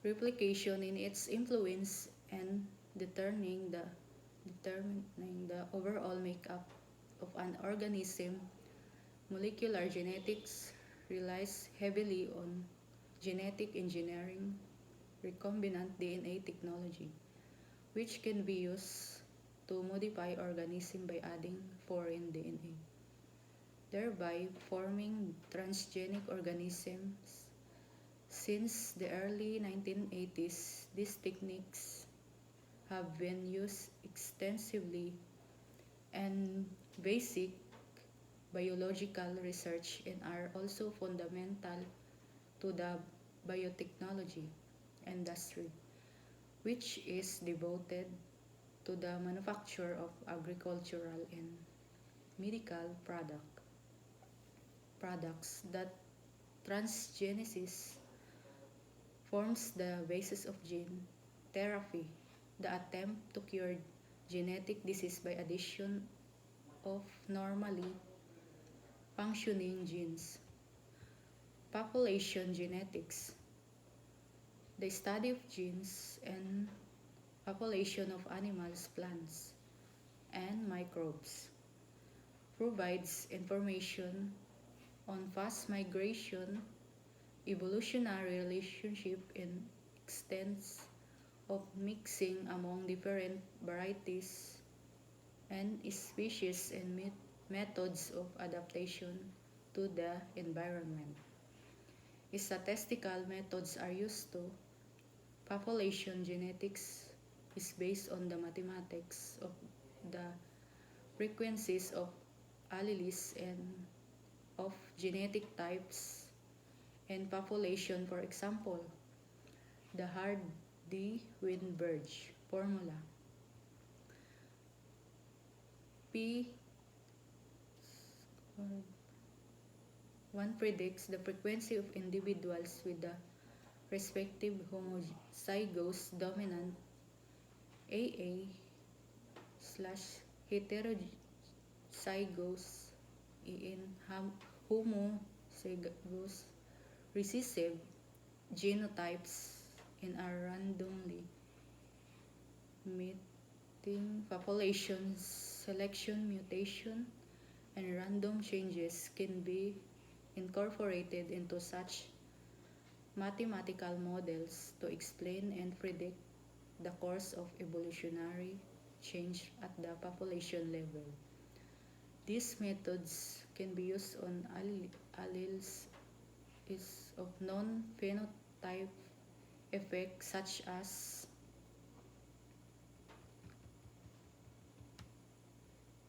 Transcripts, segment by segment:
replication in its influence and determining the determining the overall makeup of an organism. Molecular genetics relies heavily on genetic engineering, recombinant DNA technology, which can be used to modify organisms by adding foreign DNA, thereby forming transgenic organisms. Since the early 1980s, these techniques have been used extensively in basic biological research and are also fundamental to the biotechnology industry, which is devoted to the manufacture of agricultural and medical products. That transgenesis forms the basis of gene therapy, the attempt to cure genetic disease by addition of normally functioning genes. Population genetics, the study of genes and population of animals, plants, and microbes, provides information on fast migration, evolutionary relationship, and extents of mixing among different varieties and species and methods of adaptation to the environment. Statistical methods are used to. Population genetics is based on the mathematics of the frequencies of alleles and of genetic types and population. For example, the Hardy-Weinberg formula. P one predicts the frequency of individuals with the respective homozygous dominant AA slash heterozygous in homozygous recessive genotypes in a randomly meeting population selection mutation and random changes can be incorporated into such mathematical models to explain and predict the course of evolutionary change at the population level. These methods can be used on alleles of non-phenotype effects such as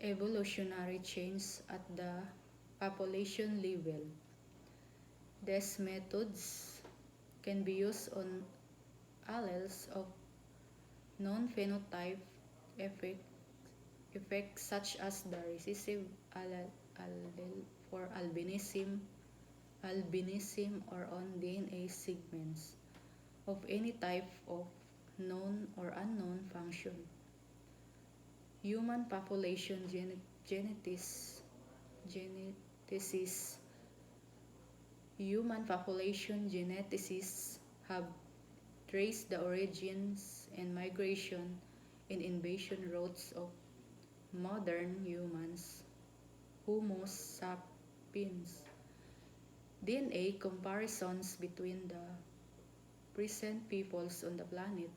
evolutionary change at the population level. These methods can be used on alleles of non-phenotype effects such as the recessive allele for albinism or on DNA segments of any type of known or unknown function. Human population genetics, human population geneticists have traced the origins and migration and invasion routes of modern humans, Homo sapiens. DNA comparisons between the present peoples on the planet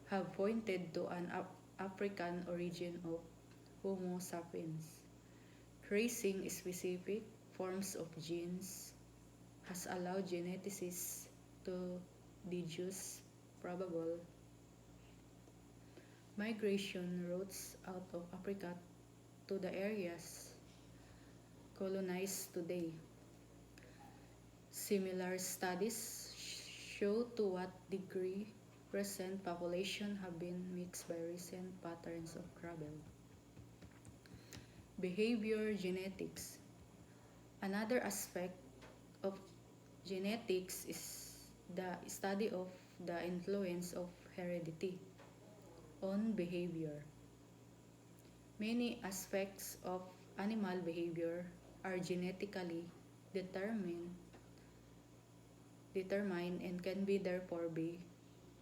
have pointed to an African origin of Homo sapiens. Tracing specific forms of genes has allowed geneticists to deduce probable migration routes out of Africa to the areas colonized today. Similar studies show to what degree present population have been mixed by recent patterns of travel. Behavior genetics. Another aspect of genetics is the study of the influence of heredity on behavior. Many aspects of animal behavior are genetically determined determined and can be therefore be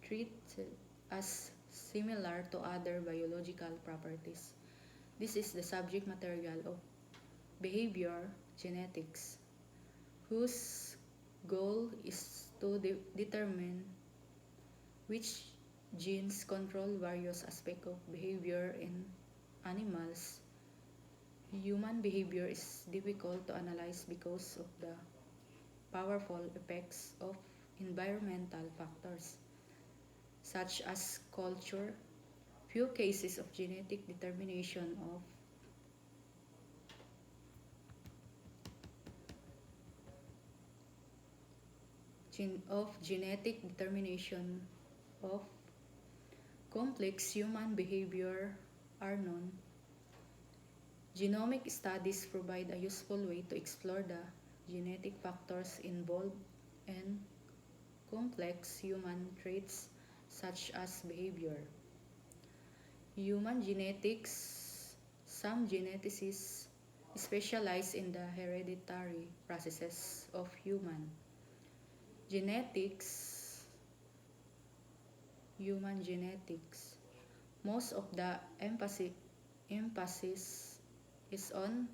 treated as similar to other biological properties. This is the subject material of behavior genetics, whose goal is to determine which genes control various aspects of behavior in animals. Human behavior is difficult to analyze because of the powerful effects of environmental factors, such as culture. Few cases of genetic determination of genetic determination of complex human behavior are known. Genomic studies provide a useful way to explore the genetic factors involved in complex human traits such as behavior. Human genetics. Some geneticists specialize in the hereditary processes of human genetics. Human genetics. Most of the emphasis is on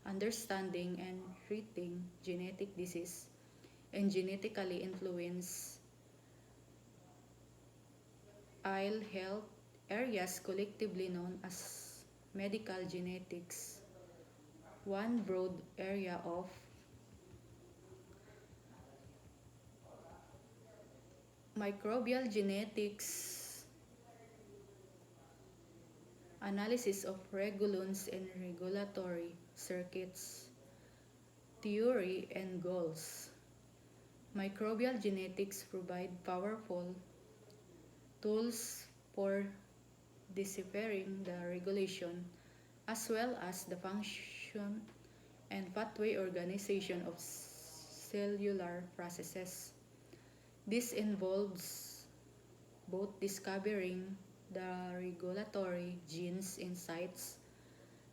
understanding and treating genetic disease and genetically influenced ill health areas collectively known as medical genetics. One broad area of microbial genetics, analysis of regulons and regulatory circuits, theory and goals. Microbial genetics provide powerful tools for deciphering the regulation as well as the function and pathway organization of cellular processes. This involves both discovering the regulatory genes in sites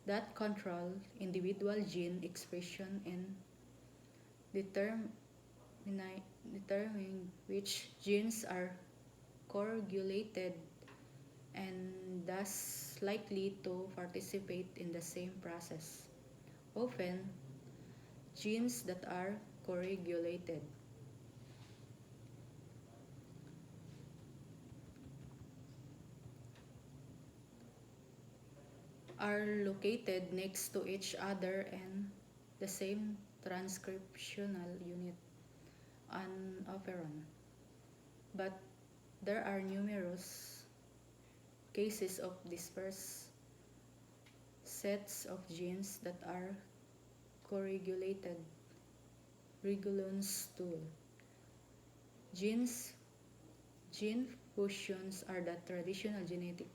that control individual gene expression and determining which genes are correlated and thus likely to participate in the same process. Often, genes that are correlated are located next to each other and the same transcriptional unit, an operon. But there are numerous cases of dispersed sets of genes that are correlated. Regulons tool. Genes, gene fusions are the traditional genetic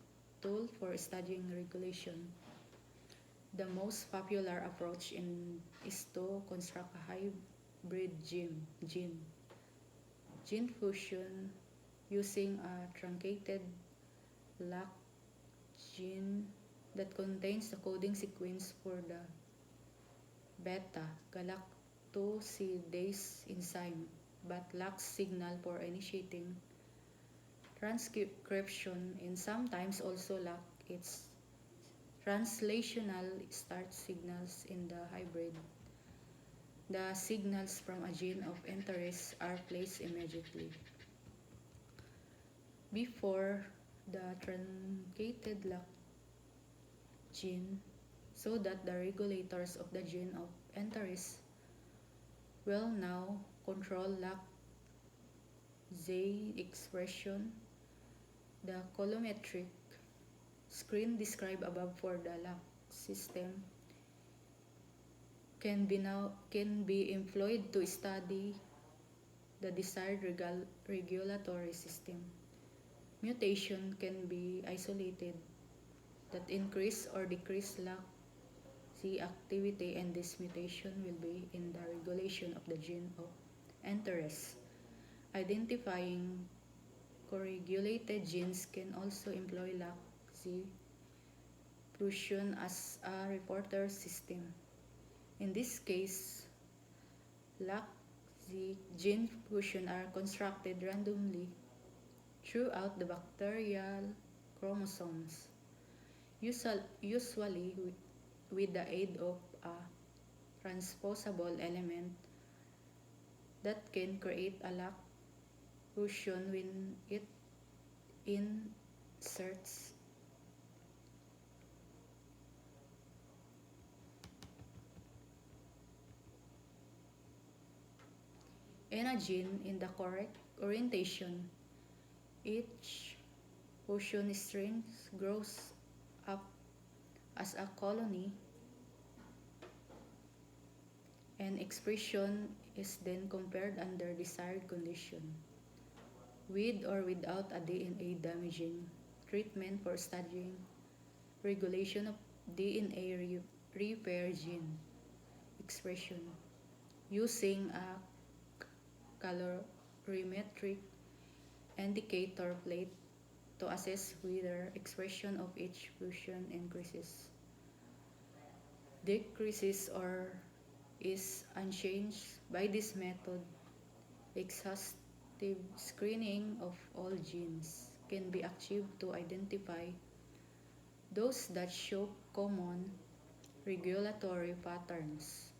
tool for studying regulation. The most popular approach is to construct a hybrid gene. Gene fusion using a truncated lock gene that contains the coding sequence for the beta-galactosidase enzyme but lacks signal for initiating transcription and sometimes also lack its translational start signals in the hybrid. The signals from a gene of interest are placed immediately before the truncated lock gene so that the regulators of the gene of interest will now control lock Z expression. The colorimetric screen described above for the lock system can be employed to study the desired regulatory system. Mutation can be isolated that increase or decrease lock Z activity, and this mutation will be in the regulation of the gene of interest. Identifying corregulated genes can also employ lock Z fusion as a reporter system. In this case, lock The gene fusion are constructed randomly throughout the bacterial chromosomes, usually with the aid of a transposable element that can create a lock fusion when it inserts. And a gene in the correct orientation. Each fusion string grows up as a colony, and expression is then compared under desired condition, with or without a DNA damaging treatment for studying regulation of DNA repair gene expression using a calorimetric indicator plate to assess whether expression of each fusion increases, decreases, or is unchanged. By this method, exhaustive screening of all genes can be achieved to identify those that show common regulatory patterns.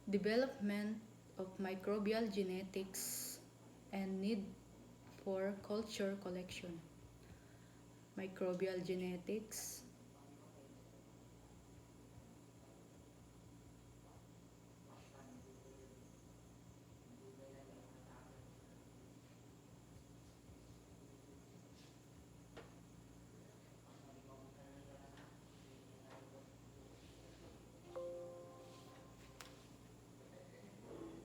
Development of microbial genetics and need for culture collection. Microbial genetics